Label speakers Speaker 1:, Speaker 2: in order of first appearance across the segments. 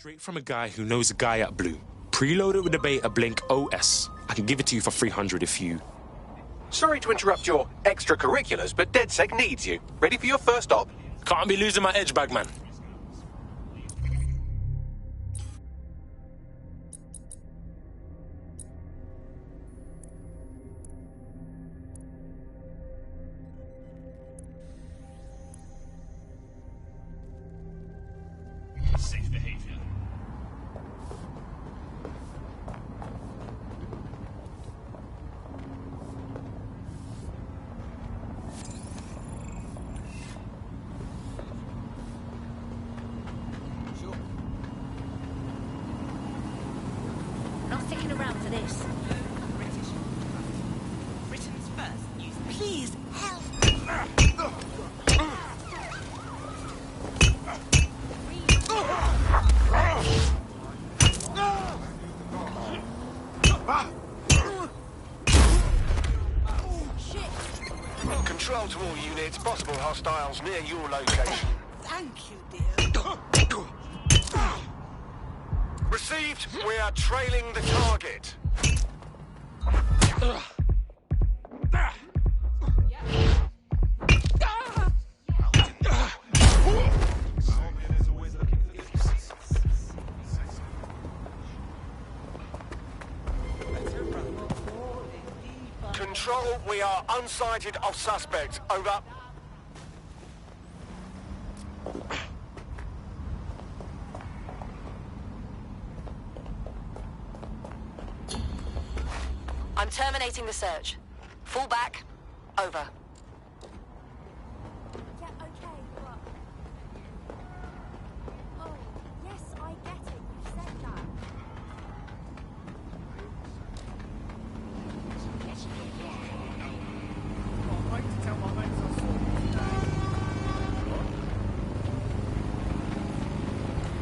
Speaker 1: Straight from a guy who knows a guy at Blue. Preloaded with the beta Blink OS. I can give it to you for 300 if you...
Speaker 2: Sorry to interrupt your extracurriculars, but DedSec needs you. Ready for your first op?
Speaker 1: Can't be losing my edge bag, man.
Speaker 3: Safe behavior.
Speaker 4: Sure. Not sticking around for this.
Speaker 5: British. Britain's first news.
Speaker 4: Please, help!
Speaker 6: Control to all units, possible hostiles near your location.
Speaker 5: Thank you, dear.
Speaker 6: Received, we are trailing the target. Control, we are unsighted of suspect. Over.
Speaker 7: I'm terminating the search. Fall back. Over.
Speaker 8: Yeah, okay, but... Oh, yes, I get it. You said that.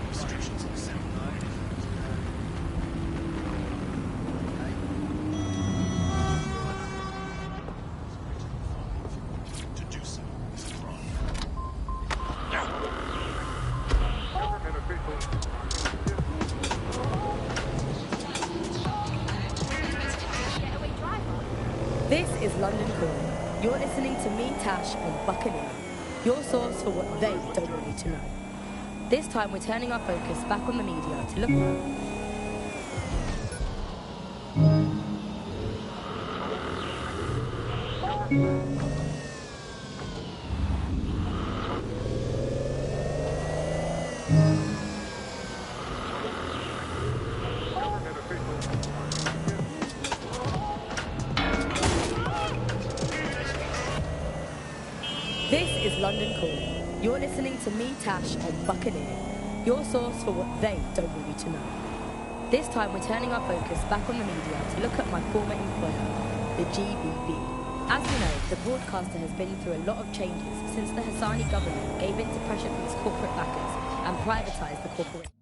Speaker 3: Restrictions on sound. To do so is a crime.
Speaker 9: This is London Calling. You're listening to me, Tash, on Buccaneer, your source for what they don't want you to know. This time we're turning our focus back on the media to look This is London Calling. You're listening to me, Tash, on Buccaneer, your source for what they don't want you to know. This time we're turning our focus back on the media to look at my former employer, the GBB. As you know, the broadcaster has been through a lot of changes since the Hassani government gave in to pressure from its corporate backers and privatised the corporation.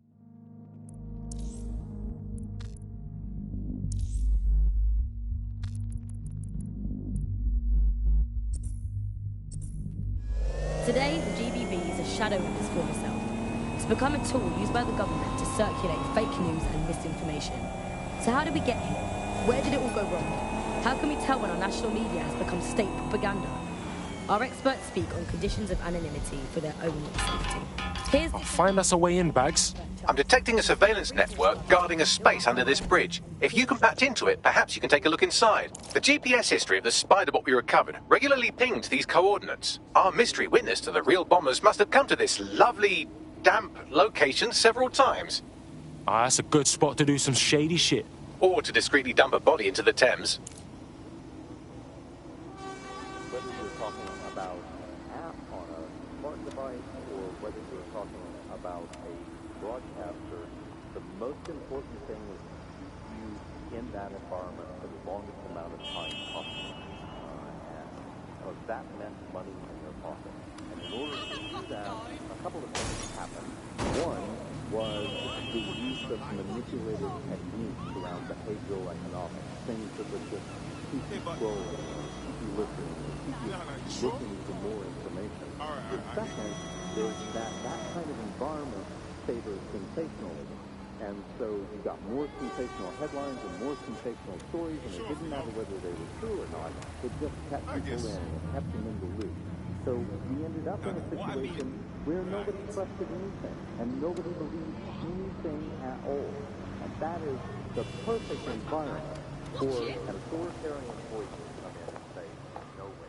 Speaker 9: Today, the GBB is a shadow of its former self. It's become a tool used by the government to circulate fake news and misinformation. So how did we get here? Where did it all go wrong? How can we tell when our national media has become state propaganda? Our experts speak on conditions of anonymity for their own safety.
Speaker 1: I'll find us a way in, Bags.
Speaker 2: I'm detecting a surveillance network guarding a space under this bridge. If you can patch into it, perhaps you can take a look inside. The GPS history of the spider bot we recovered regularly pinged these coordinates. Our mystery witness to the real bombers must have come to this lovely, damp location several times.
Speaker 1: Ah, that's a good spot to do some shady shit.
Speaker 2: Or to discreetly dump a body into the Thames.
Speaker 10: Whether you're talking about an app on a smart device or whether you're talking about a broadcaster, the most important thing is you in that environment for the longest amount of time possible. And that meant money in your pocket. And in order to do that, a couple of things happened. One was the use of manipulated techniques around behavioral economics, things that would just keep you scrolling, keep you listening, keep you looking for more information. The second is that kind of environment favors sensationalism. And so you got more sensational headlines and more sensational stories, and it didn't matter whether they were true or not. It just kept people in and kept them in the loop. So we ended up in a situation where nobody trusted anything, and nobody believed anything at all. And that is the perfect environment for an authoritarian voice to come in and say, no way.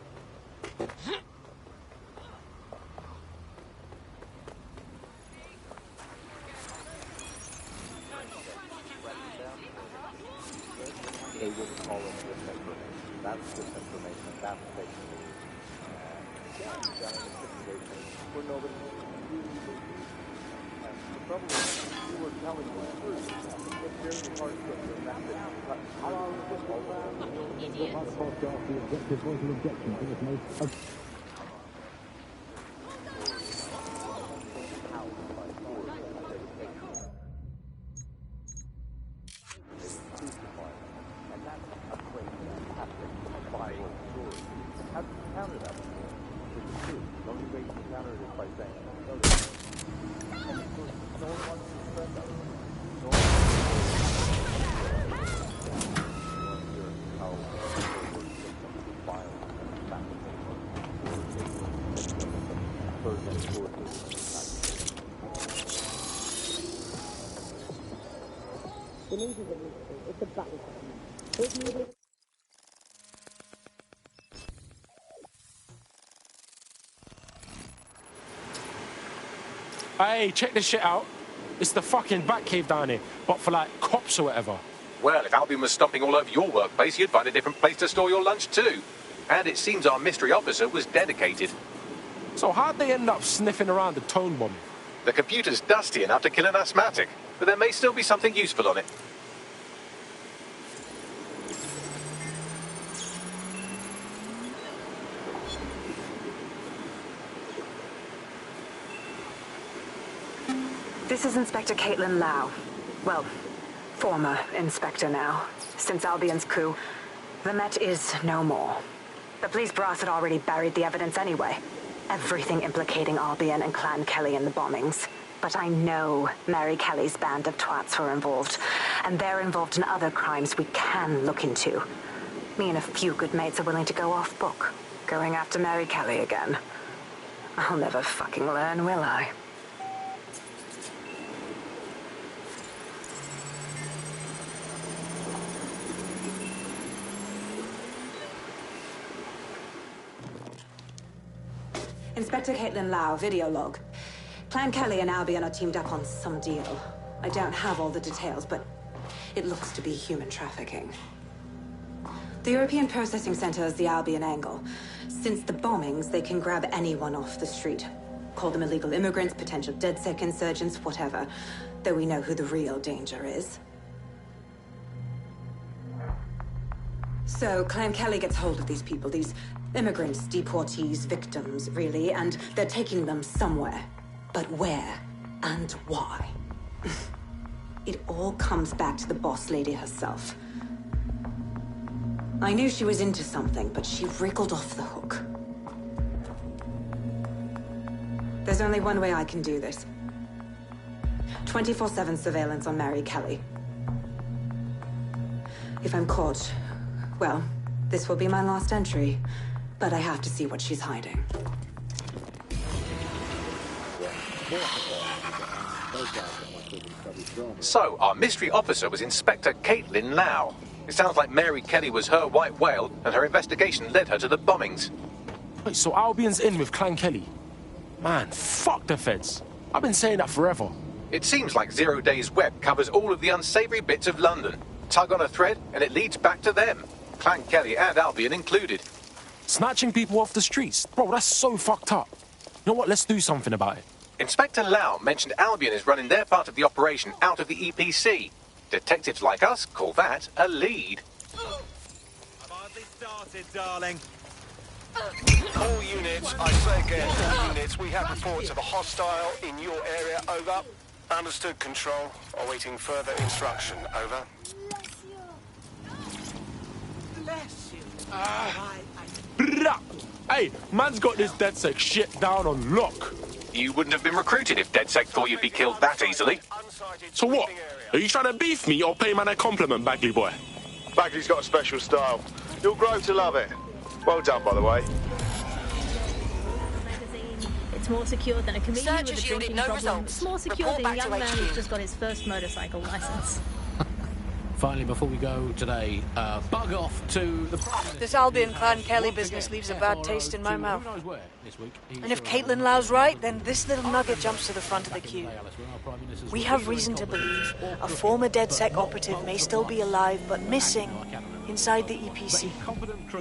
Speaker 10: They would call it disinformation. That's disinformation. That's fake news. And you've got a situation where nobody really believes. And the trouble is, you were telling the truth. It's very hard to get your message cut. How long is this all around? The objective was an objection to this most.
Speaker 9: The news is a mystery. It's a battleground. Big media.
Speaker 1: Hey, check this shit out. It's the fucking Batcave down here, but for like cops or whatever.
Speaker 2: Well, if Albion was stomping all over your workplace, you'd find a different place to store your lunch too. And it seems our mystery officer was dedicated.
Speaker 1: So how'd they end up sniffing around the tone bomb?
Speaker 2: The computer's dusty enough to kill an asthmatic, but there may still be something useful on it.
Speaker 11: This is Inspector Caitlin Lau. Well, former inspector now. Since Albion's coup, the Met is no more. The police brass had already buried the evidence anyway. Everything implicating Albion and Clan Kelly in the bombings. But I know Mary Kelly's band of twats were involved, and they're involved in other crimes we can look into. Me and a few good mates are willing to go off book, going after Mary Kelly again. I'll never fucking learn, will I? Inspector Caitlin Lau, video log. Clan Kelly and Albion are teamed up on some deal. I don't have all the details, but it looks to be human trafficking. The European Processing Center is the Albion angle. Since the bombings, they can grab anyone off the street. Call them illegal immigrants, potential DedSec insurgents, whatever. Though we know who the real danger is. So, Clan Kelly gets hold of these people, these immigrants, deportees, victims, really, and they're taking them somewhere. But where and why? It all comes back to the boss lady herself. I knew she was into something, but she wriggled off the hook. There's only one way I can do this. 24/7 surveillance on Mary Kelly. If I'm caught, well, this will be my last entry. But I have to see what she's hiding.
Speaker 2: So, our mystery officer was Inspector Caitlin Lau. It sounds like Mary Kelly was her white whale, and her investigation led her to the bombings.
Speaker 1: Wait, so Albion's in with Clan Kelly? Man, fuck the feds. I've been saying that forever.
Speaker 2: It seems like 0 Days Web covers all of the unsavory bits of London. Tug on a thread, and it leads back to them. Clan Kelly and Albion included.
Speaker 1: Snatching people off the streets? Bro, that's so fucked up. You know what? Let's do something about it.
Speaker 2: Inspector Lau mentioned Albion is running their part of the operation out of the EPC. Detectives like us call that a lead.
Speaker 3: I've hardly started, darling.
Speaker 6: All units, I say again, all units, we have reports of a hostile in your area, over. Understood, Control. Awaiting further instruction, over.
Speaker 5: Bless you.
Speaker 1: Hey, man's got this DedSec shit down on lock.
Speaker 2: You wouldn't have been recruited if DedSec thought you'd be killed that easily.
Speaker 1: So what? Are you trying to beef me or pay man a compliment, Bagley boy?
Speaker 12: Bagley's got a special style. You'll grow to love it. Well done, by the way.
Speaker 13: It's more secure than a comedian
Speaker 7: Search
Speaker 13: with a
Speaker 7: has yielded
Speaker 13: drinking
Speaker 7: no
Speaker 13: problem.
Speaker 7: results.
Speaker 13: It's more secure
Speaker 7: Report
Speaker 13: than a
Speaker 7: back to
Speaker 13: young man
Speaker 7: HQ.
Speaker 13: who's just got his first motorcycle license.
Speaker 14: Finally, before we go today, bug off to the...
Speaker 15: This Albion Clan Kelly business leaves a bad taste in my mouth. And if Caitlin Lau's right, then this little nugget jumps to the front of the queue. We have reason to believe a former DedSec operative may still be alive, but missing inside the EPC.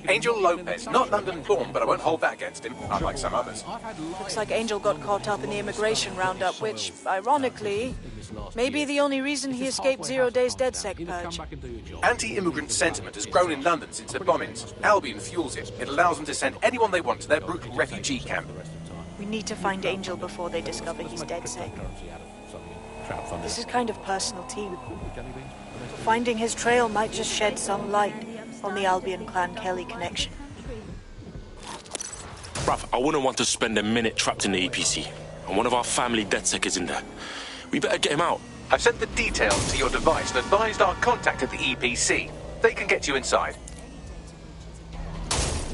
Speaker 2: Angel Lopez, not London born, but I won't hold that against him, unlike some others.
Speaker 15: Looks like Angel got caught up in the immigration roundup, which, ironically, may be the only reason he escaped 0 days DedSec purge.
Speaker 2: Anti-immigrant sentiment has grown in London since the bombings. Albion fuels it. It allows them to send anyone they want to their brutal refugee camp.
Speaker 15: We need to find Angel before they discover he's DedSec. This is kind of personal too. Finding his trail might just shed some light on the Albion Clan Kelly connection.
Speaker 1: Bruv, I wouldn't want to spend a minute trapped in the EPC. And one of our family DedSec is in there. We better get him out.
Speaker 2: I've sent the details to your device and advised our contact at the EPC. They can get you inside.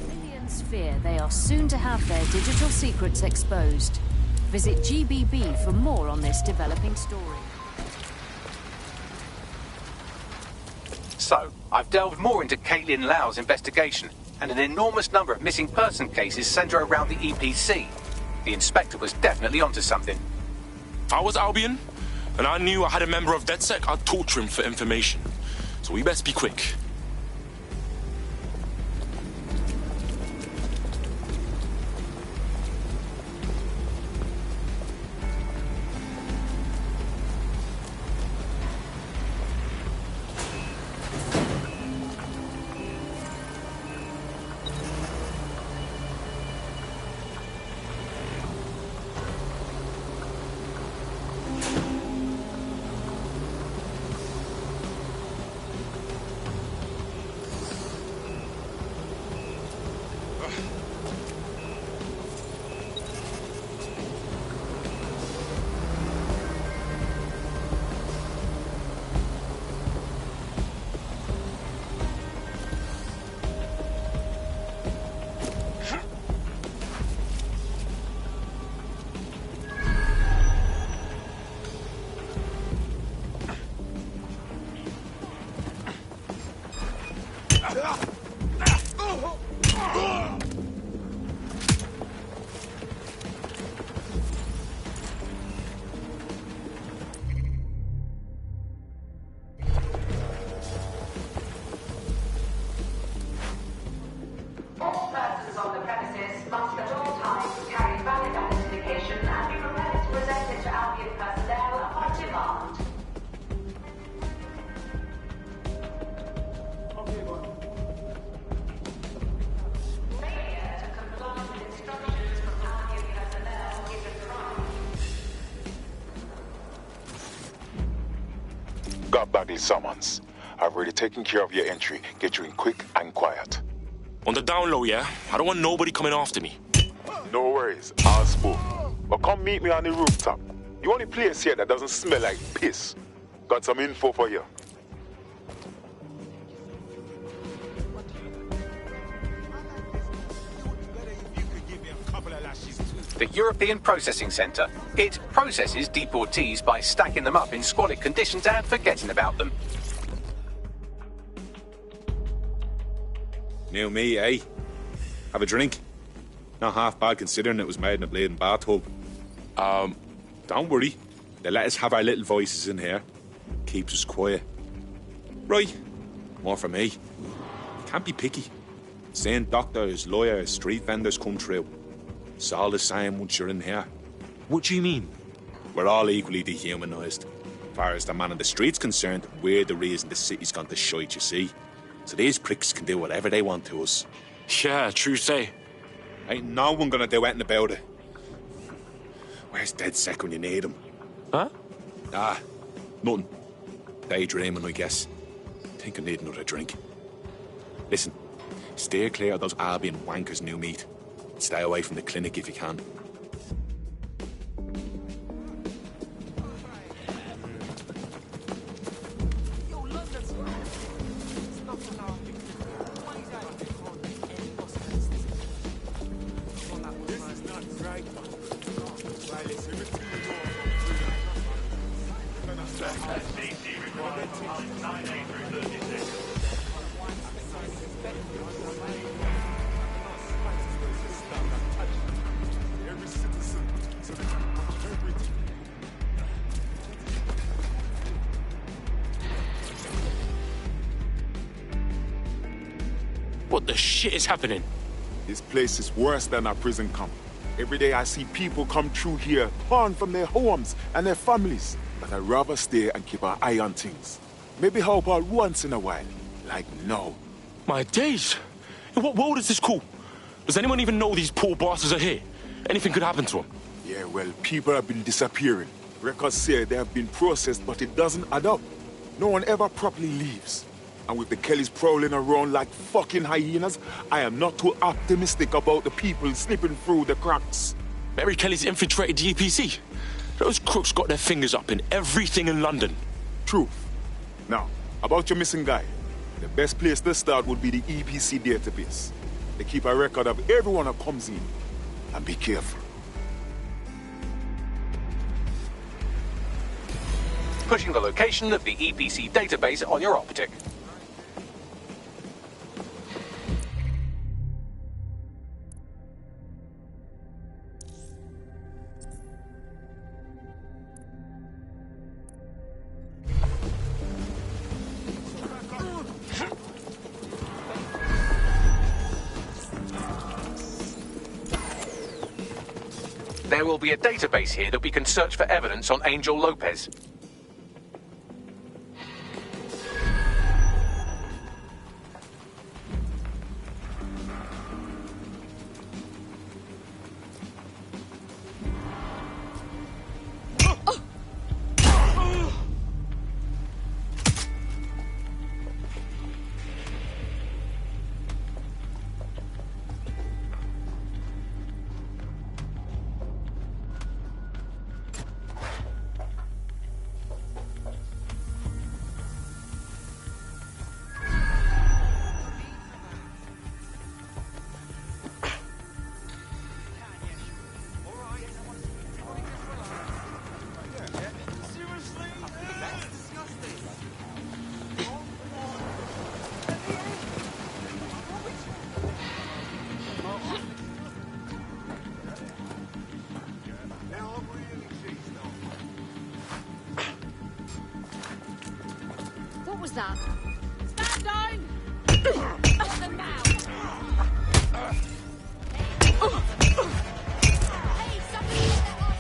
Speaker 16: Millions fear they are soon to have their digital secrets exposed. Visit GBB for more on this developing story.
Speaker 2: So, I've delved more into Caitlin Lau's investigation, and an enormous number of missing person cases centre around the EPC. The inspector was definitely onto something.
Speaker 1: If I was Albion, and I knew I had a member of DedSec, I'd torture him for information. So we best be quick.
Speaker 12: Got Bagley summons. I've already taken care of your entry. Get you in quick and quiet.
Speaker 1: On the down low, yeah? I don't want nobody coming after me.
Speaker 12: No worries, I'll spook. But come meet me on the rooftop. The only place here that doesn't smell like piss. Got some info for you.
Speaker 2: The European Processing Centre. It processes deportees by stacking them up in squalid conditions and forgetting about them.
Speaker 17: New me, eh? Have a drink. Not half bad considering it was made in a bleeding bathtub. Don't worry. They let us have our little voices in here. Keeps us quiet. Right. More for me. Can't be picky. Seeing doctors, lawyers, street vendors come through. It's all the same once you're in here.
Speaker 1: What do you mean?
Speaker 17: We're all equally dehumanised. As far as the man on the street's concerned, we're the reason the city's gone to shite, you see. So these pricks can do whatever they want to us.
Speaker 1: Yeah, true say.
Speaker 17: Ain't no one gonna do anything about it. Where's DedSec when you need him?
Speaker 1: Huh?
Speaker 17: Ah, nothing. Daydreaming, I guess. Think I need another drink. Listen, steer clear of those Albion wankers' new meat. Stay away from the clinic if you can.
Speaker 1: What the shit is happening?
Speaker 12: This place is worse than a prison camp. Every day I see people come through here, torn from their homes and their families. But I'd rather stay and keep an eye on things. Maybe help out once in a while. Like now.
Speaker 1: My days! In what world is this cool? Does anyone even know these poor bastards are here? Anything could happen to them.
Speaker 12: Yeah, well, people have been disappearing. Records say they have been processed, but it doesn't add up. No one ever properly leaves. And with the Kellys prowling around like fucking hyenas, I am not too optimistic about the people slipping through the cracks.
Speaker 1: Mary Kelly's infiltrated the EPC. Those crooks got their fingers up in everything in London.
Speaker 12: Truth. Now, about your missing guy. The best place to start would be the EPC database. They keep a record of everyone that comes in. And be careful.
Speaker 2: Pushing the location of the EPC database on your optic. There will be a database here that we can search for evidence on Angel Lopez.
Speaker 4: What was that? Stand down! Got them now! Hey, somebody get that one!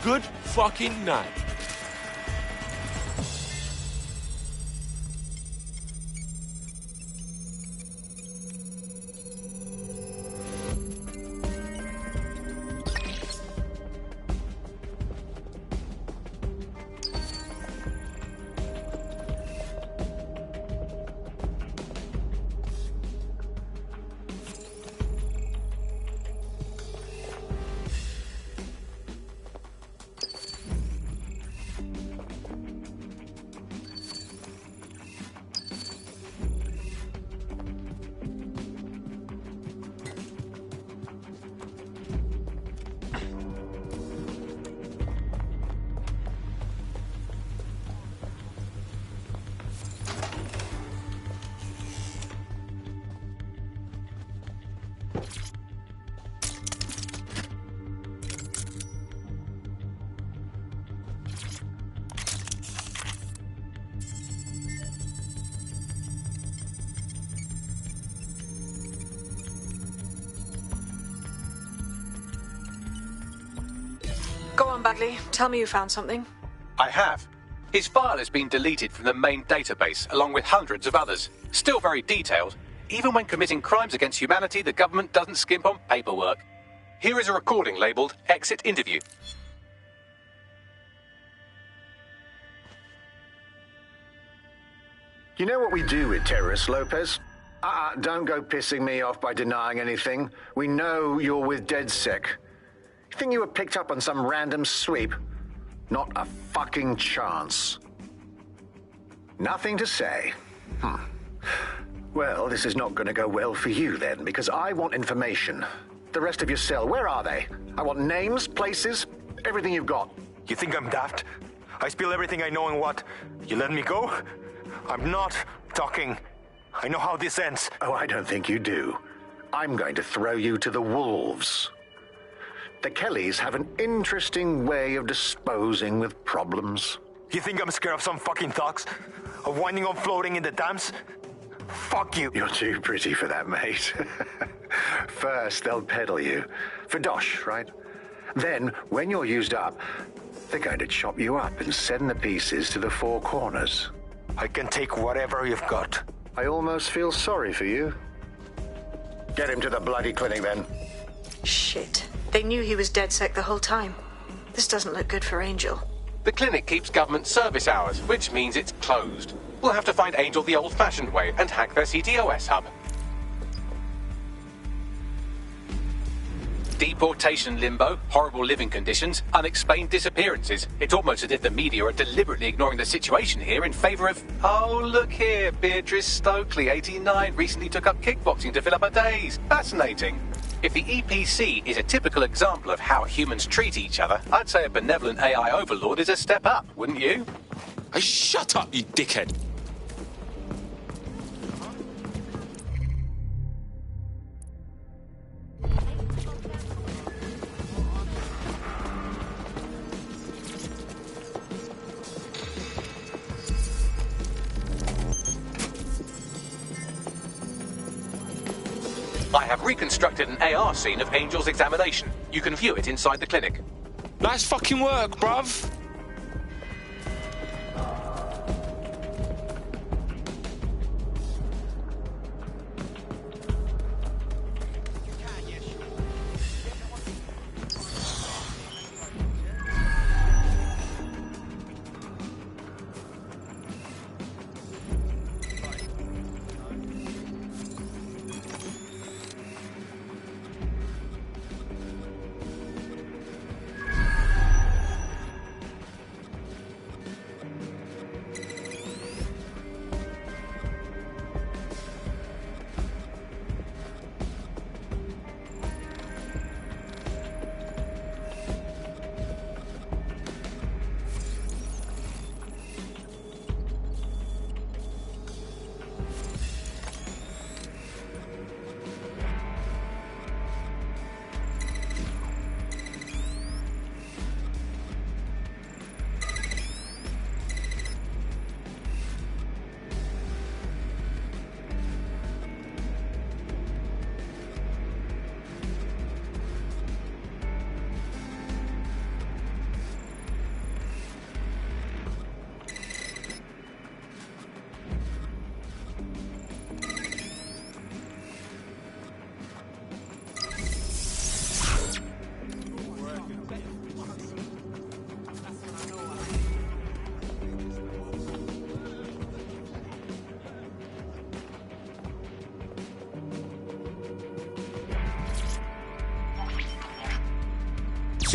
Speaker 1: good fucking night.
Speaker 15: Go on, Bagley. Tell me you found something.
Speaker 2: I have. His file has been deleted from the main database, along with hundreds of others. Still very detailed. Even when committing crimes against humanity, the government doesn't skimp on paperwork. Here is a recording labelled Exit Interview.
Speaker 18: You know what we do with terrorists, Lopez? Don't go pissing me off by denying anything. We know you're with DedSec. You think you were picked up on some random sweep? Not a fucking chance. Nothing to say. Well, this is not going to go well for you then, because I want information. The rest of your cell, where are they? I want names, places, everything you've got.
Speaker 19: You think I'm daft? I spill everything I know and what? You let me go? I'm not talking. I know how this ends.
Speaker 18: Oh, I don't think you do. I'm going to throw you to the wolves. The Kellys have an interesting way of disposing with problems.
Speaker 19: You think I'm scared of some fucking thugs? Of winding up floating in the dams? Fuck you.
Speaker 18: You're too pretty for that, mate. First, they'll peddle you. For dosh, right? Then, when you're used up, they're going to chop you up and send the pieces to the four corners.
Speaker 19: I can take whatever you've got.
Speaker 18: I almost feel sorry for you. Get him to the bloody clinic, then.
Speaker 15: Shit. They knew he was DedSec the whole time. This doesn't look good for Angel.
Speaker 2: The clinic keeps government service hours, which means it's closed. We'll have to find Angel the old-fashioned way and hack their CTOS hub. Deportation limbo, horrible living conditions, unexplained disappearances. It's almost as if the media are deliberately ignoring the situation here in favour of... Oh, look here, Beatrice Stokely, 89, recently took up kickboxing to fill up her days. Fascinating. If the EPC is a typical example of how humans treat each other, I'd say a benevolent AI overlord is a step up, wouldn't you?
Speaker 1: Hey, shut up, you dickhead.
Speaker 2: I have reconstructed an AR scene of Angel's examination. You can view it inside the clinic.
Speaker 1: Nice fucking work, bruv.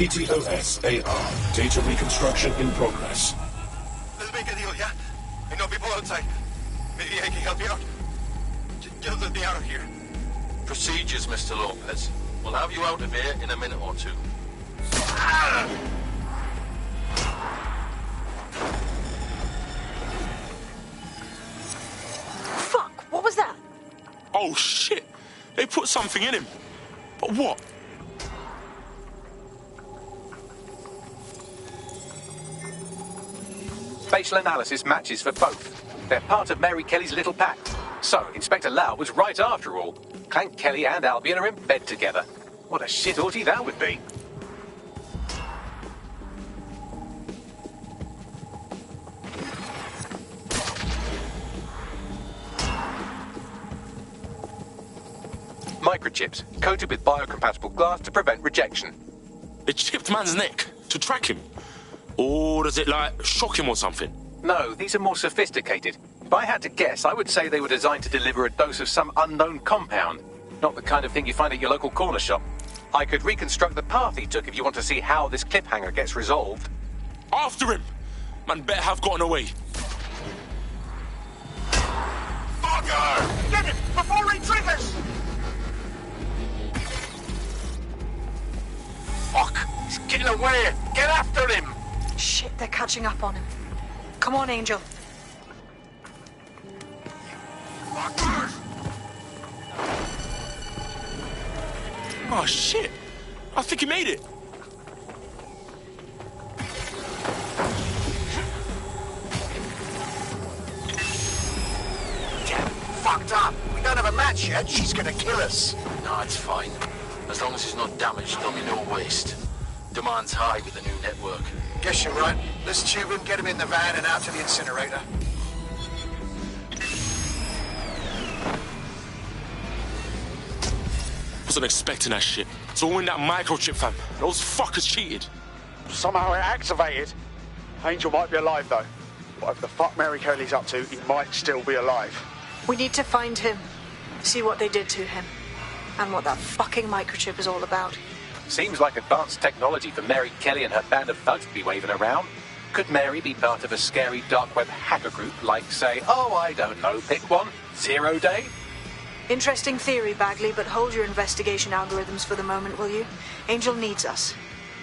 Speaker 20: CTOS-AR. Data reconstruction in progress.
Speaker 6: Let's make a deal, yeah? I know people outside. Maybe I can help you out. Just let me out of here.
Speaker 21: Procedures, Mr. Lopez. We'll have you out of here in a minute or two.
Speaker 15: Fuck, what was that?
Speaker 1: Oh, shit. They put something in him. But what?
Speaker 2: Facial analysis matches for both. They're part of Mary Kelly's little pack. So, Inspector Lau was right after all. Clank Kelly and Albion are in bed together. What a shit orgy that would be. Microchips, coated with biocompatible glass to prevent rejection.
Speaker 1: It chipped man's neck to track him. Or does it, like, shock him or something?
Speaker 2: No, these are more sophisticated. If I had to guess, I would say they were designed to deliver a dose of some unknown compound. Not the kind of thing you find at your local corner shop. I could reconstruct the path he took if you want to see how this cliffhanger gets resolved.
Speaker 1: After him! Man better have gotten away.
Speaker 6: Fucker! Get it before he triggers! Fuck! He's getting away! Get after him!
Speaker 15: Shit, they're catching up on him. Come on, Angel.
Speaker 6: Fuckers!
Speaker 1: Oh, shit. I think he made it.
Speaker 6: Get fucked up. We don't have a match yet. She's gonna kill us.
Speaker 21: No, it's fine. As long as he's not damaged, there'll be no waste. Demand's high with the new network.
Speaker 6: Guess you're right. Let's tube him, get him in the van and out to the incinerator.
Speaker 1: Wasn't expecting that shit. It's all in that microchip, fam. Those fuckers cheated.
Speaker 22: Somehow it activated. Angel might be alive, though. Whatever the fuck Mary Kelly's up to, he might still be alive.
Speaker 15: We need to find him. See what they did to him. And what that fucking microchip is all about.
Speaker 2: Seems like advanced technology for Mary Kelly and her band of thugs to be waving around. Could Mary be part of a scary dark web hacker group like, say, oh, I don't know, pick one, 0 Day?
Speaker 15: Interesting theory, Bagley, but hold your investigation algorithms for the moment, will you? Angel needs us.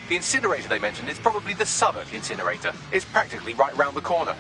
Speaker 2: The incinerator they mentioned is probably the Southern incinerator. It's practically right round the corner.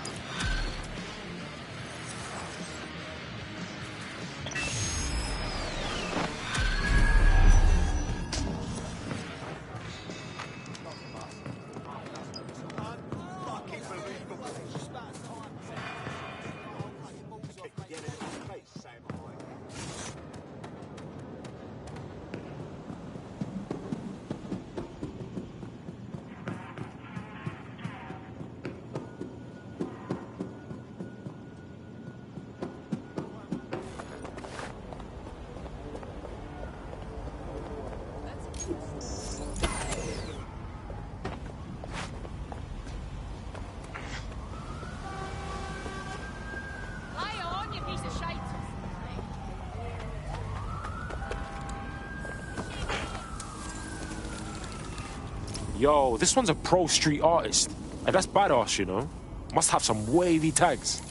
Speaker 1: Yo, this one's a pro street artist. Hey, that's badass, you know. Must have some wavy tags.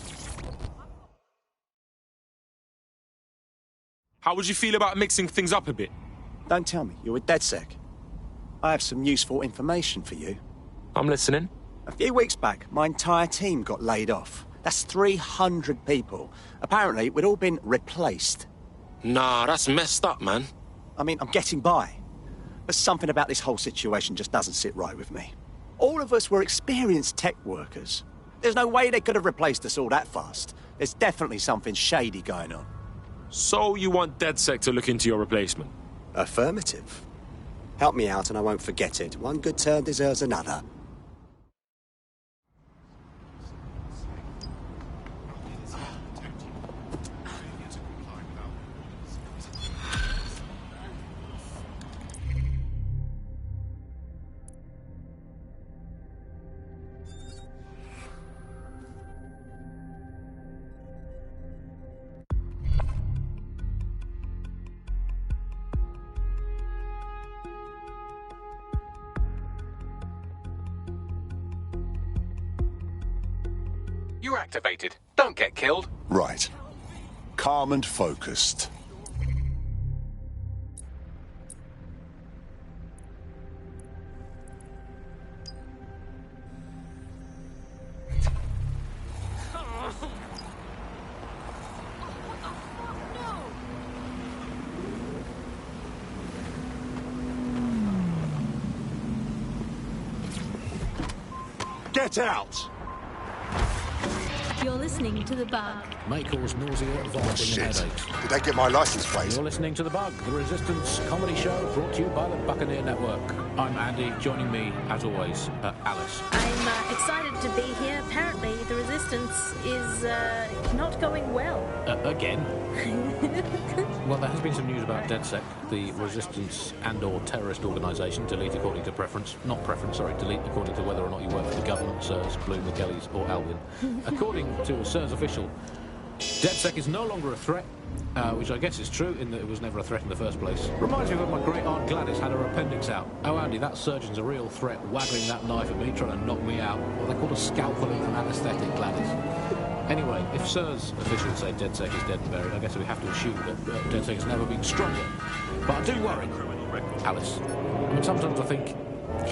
Speaker 1: How would you feel about mixing things up a bit?
Speaker 23: Don't tell me, you're with DedSec. I have some useful information for you.
Speaker 1: I'm listening.
Speaker 23: A few weeks back, my entire team got laid off. That's 300 people. Apparently, we'd all been replaced.
Speaker 1: Nah, that's messed up, man.
Speaker 23: I mean, I'm getting by. But something about this whole situation just doesn't sit right with me. All of us were experienced tech workers. There's no way they could have replaced us all that fast. There's definitely something shady going on.
Speaker 1: So you want DedSec to look into your replacement?
Speaker 23: Affirmative. Help me out and I won't forget it. One good turn deserves another.
Speaker 2: You're activated. Don't get killed.
Speaker 8: Right. Calm and focused. Get out!
Speaker 13: You're listening to The Bug.
Speaker 14: May cause nausea, vomiting and headaches.
Speaker 8: Did they get my license plate?
Speaker 14: You're listening to The Bug, the Resistance comedy show brought to you by the Buccaneer Network. I'm Andy, joining me, as always, Alice.
Speaker 13: I'm excited to be here. Apparently, the Resistance is not going well.
Speaker 14: Again? Well, there has been some news about DedSec, the Resistance and/or terrorist organisation, delete according to preference. Not preference, sorry, delete according to whether or not you work for the government, SIRS, Bloom, the Kellys, or Albion. According to a SIRS official, DedSec is no longer a threat, which I guess is true in that it was never a threat in the first place. Reminds me of when my great aunt Gladys had her appendix out. Oh, Andy, that surgeon's a real threat, waggling that knife at me, trying to knock me out. What they call a scalpel from anaesthetic, Gladys. Anyway, if SIRS officials say DedSec is dead and buried, I guess we have to assume that DedSec has never been stronger. But I do worry, Alice. I mean, sometimes I think,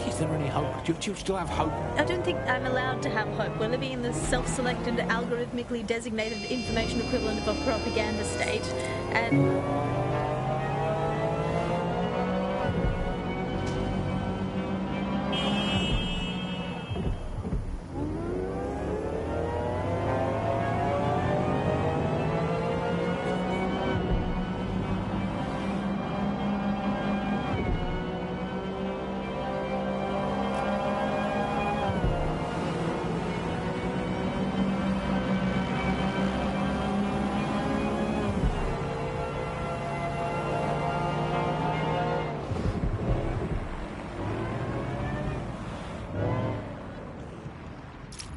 Speaker 14: is there any hope? Do you still have hope?
Speaker 13: I don't think I'm allowed to have hope. We're living in the self-selected, algorithmically designated information equivalent of a propaganda state. And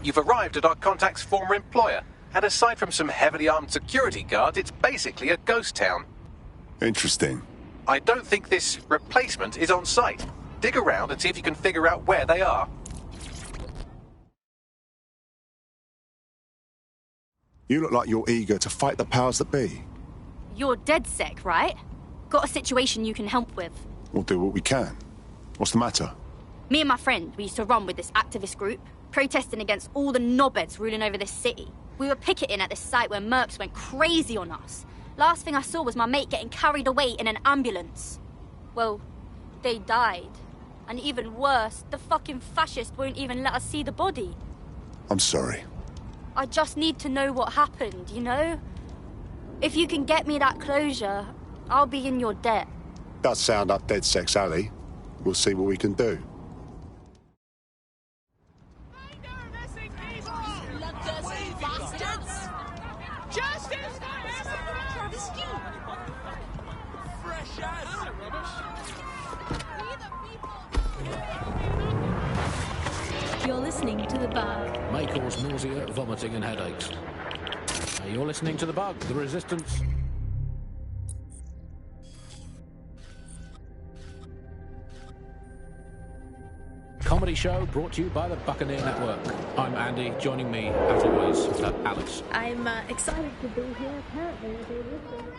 Speaker 2: You've arrived at our contact's former employer, and aside from some heavily armed security guards, it's basically a ghost town.
Speaker 8: Interesting.
Speaker 2: I don't think this replacement is on site. Dig around and see if you can figure out where they are.
Speaker 8: You look like you're eager to fight the powers that be.
Speaker 9: You're DedSec, right? Got a situation you can help with.
Speaker 8: We'll do what we can. What's the matter?
Speaker 9: Me and my friend, we used to run with this activist group, protesting against all the knobheads ruling over this city. We were picketing at this site where mercs went crazy on us. Last thing I saw was my mate getting carried away in an ambulance. Well, they died. And even worse, the fucking fascists won't even let us see the body.
Speaker 8: I'm sorry.
Speaker 9: I just need to know what happened, you know? If you can get me that closure, I'll be in your debt.
Speaker 8: Does sound up DedSec's alley. We'll see what we can do.
Speaker 13: you're listening to The Bug.
Speaker 14: May cause nausea, vomiting and headaches. You're listening to The Bug, the Resistance. Comedy show brought to you by the Buccaneer Network. I'm Andy, joining me, as always, Alice.
Speaker 13: I'm excited to be here. Apparently, they're listening.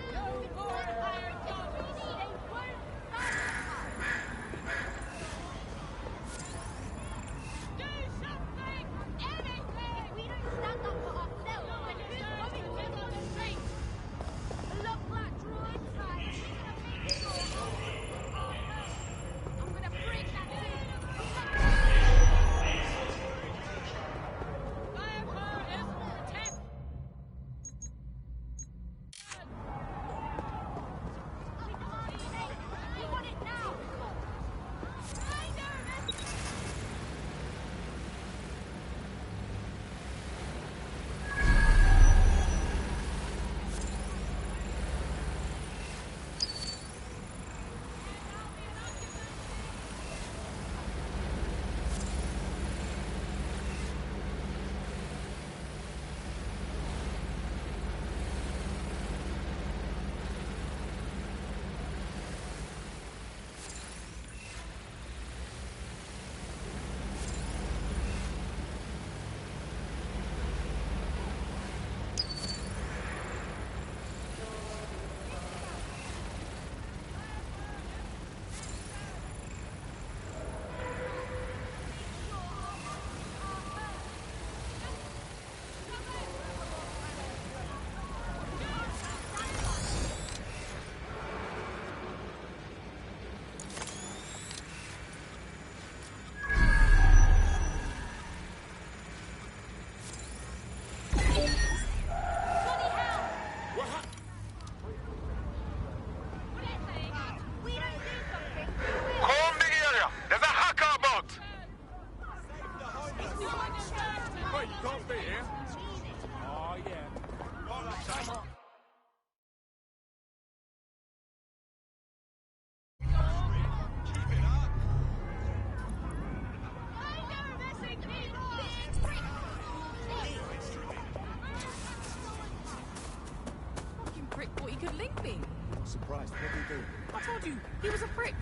Speaker 4: I told you, he was a prick.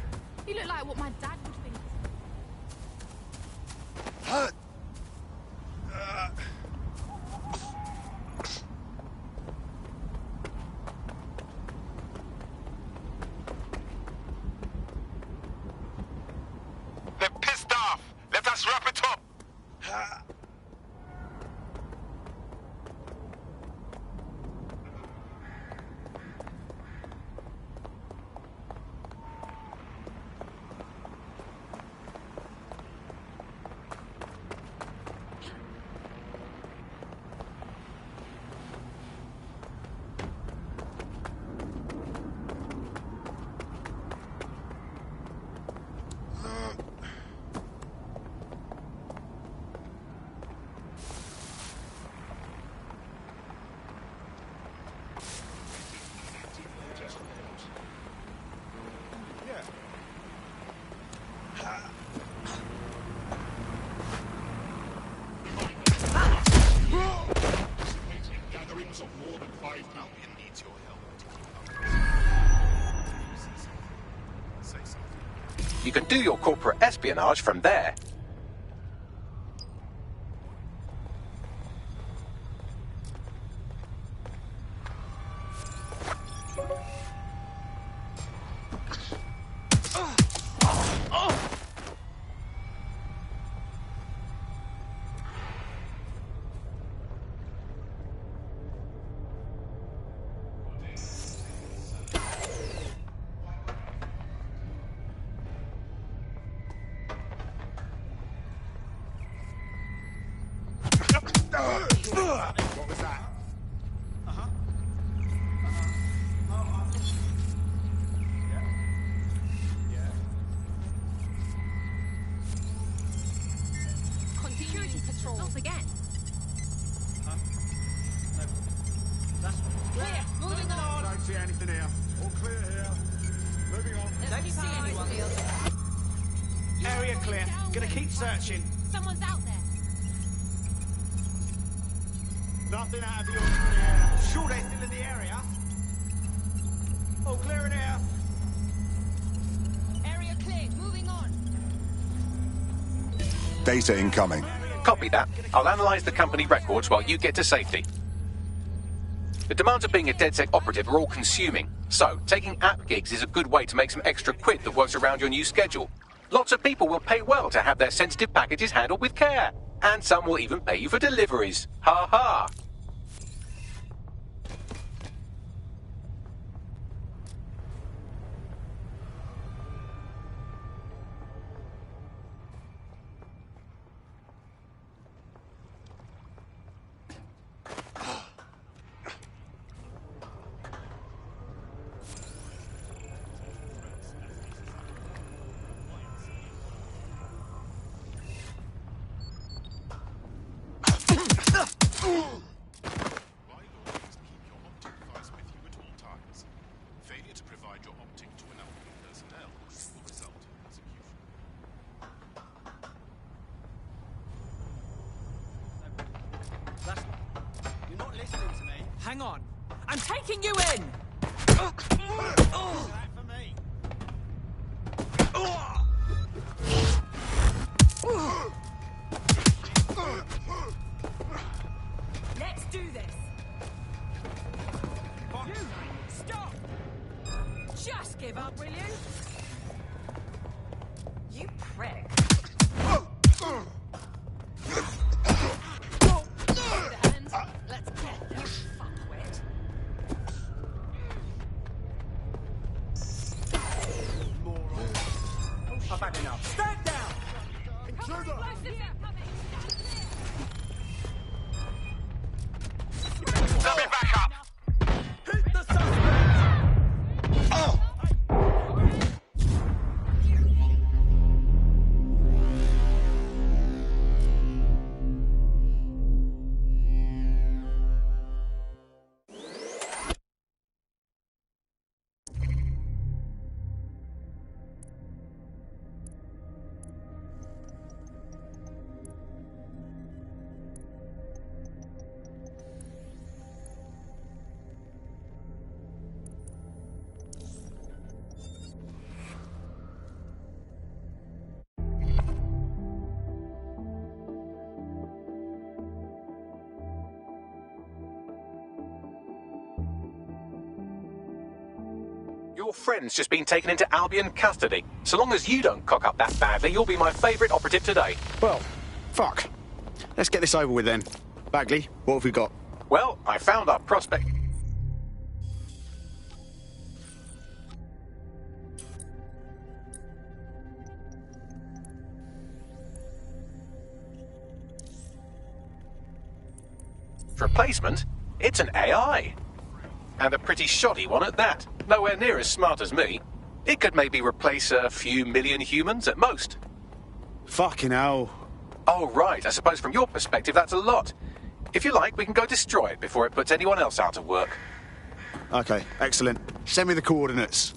Speaker 4: He looked like what my dad would think.
Speaker 19: They're pissed off. Let us wrap it up.
Speaker 2: You can do your corporate espionage from there.
Speaker 12: What was that?
Speaker 4: Security patrol. Not again. Clear. Moving on.
Speaker 22: Don't see anything here. All clear here. Moving on.
Speaker 4: Don't see anyone.
Speaker 22: Area clear. Gonna keep searching.
Speaker 4: Someone's out there.
Speaker 22: Nothing out of the ordinary here. Sure they're still in the area. All clear in here.
Speaker 4: Area clear. Moving on.
Speaker 8: Data incoming.
Speaker 2: Copy that. I'll analyse the company records while you get to safety. The demands of being a DedSec operative are all consuming, so taking app gigs is a good way to make some extra quid that works around your new schedule. Lots of people will pay well to have their sensitive packages handled with care, and some will even pay you for deliveries. Ha ha!
Speaker 22: You're not listening to me.
Speaker 5: Hang on. I'm taking you in! Let's do this! You! Stop! Just give up, will you? You prick. Let's get you, fuckwit.
Speaker 22: I've had enough. Stand down!
Speaker 4: Intruder!
Speaker 19: Let me back up!
Speaker 22: Hit the suspect!
Speaker 2: Your friend's just been taken into Albion custody. So long as you don't cock up that badly, you'll be my favourite operative today.
Speaker 22: Well, fuck. Let's get this over with then. Bagley, what have we got?
Speaker 2: Well, I found our prospect. Replacement? It's an AI. And a pretty shoddy one at that. Nowhere near as smart as me. It could maybe replace a few million humans at most.
Speaker 22: Fucking hell.
Speaker 2: Oh, right. I suppose from your perspective that's a lot. If you like, we can go destroy it before it puts anyone else out of work.
Speaker 22: Okay, excellent. Send me the coordinates.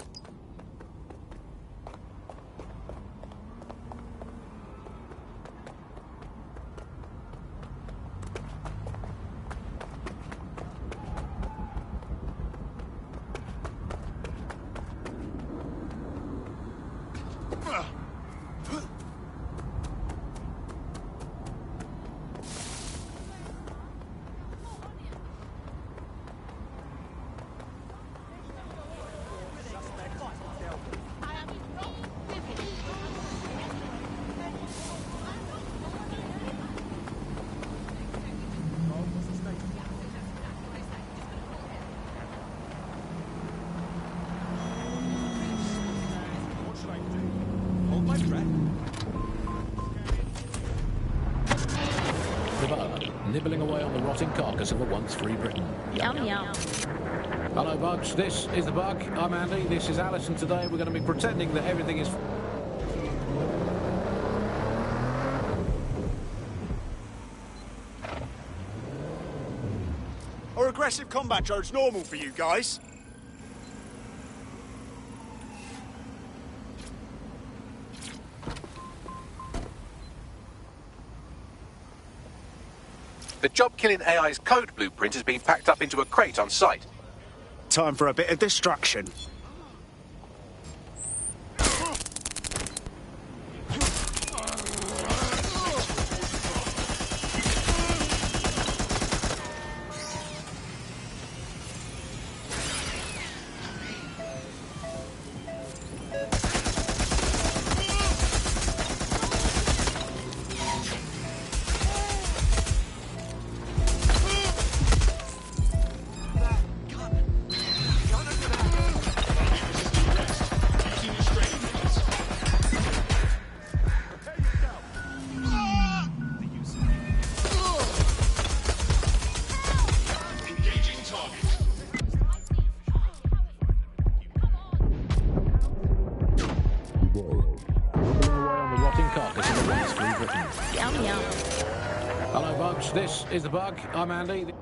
Speaker 14: Nibbling away on the rotting carcass of a once free Britain.
Speaker 13: Yum, yum.
Speaker 14: Hello, Bugs. This is the Bug. I'm Andy. This is Alison. Today we're going to be pretending that everything is...
Speaker 22: Are aggressive combat drones normal for you guys?
Speaker 2: The job-killing AI's code blueprint has been packed up into a crate on site.
Speaker 22: Time for a bit of destruction.
Speaker 13: Yum, yum.
Speaker 14: Hello, Bugs. This is the Bug. I'm Andy.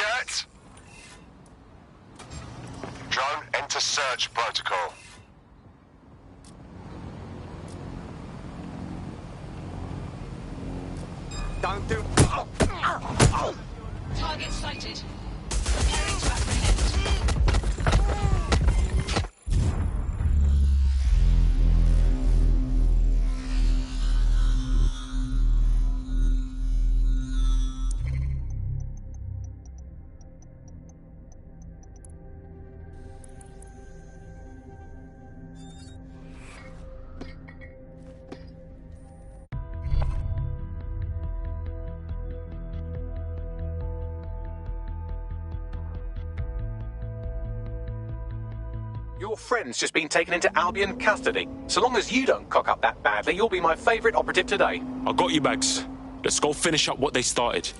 Speaker 3: yet? Drone, enter search protocol.
Speaker 23: Don't do...
Speaker 5: Target sighted. Preparing to apprehend.
Speaker 2: Your friend's just been taken into Albion custody. So long as you don't cock up that badly, you'll be my favourite operative today.
Speaker 1: I got you, Bags. Let's go finish up what they started.